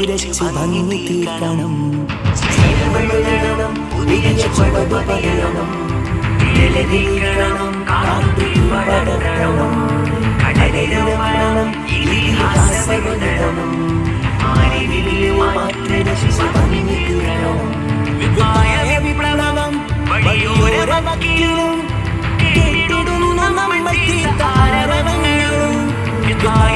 രച്ചു ഭംഗി തീർക്കണം. പുതിയ ചുവട് പകരണം, നിലനിൽക്കണം, കാട്ടുപടരണം, കടലിരവണം, ഇതിഹാസമെഴുതണം, മാറ്റി ഭംഗി തീർക്കണം. വികായ വിപ്ലവം വഴിയോര വക്കീലും കേട്ടിടുന്നു നമ്മൾ താരവങ്ങളും. വികായ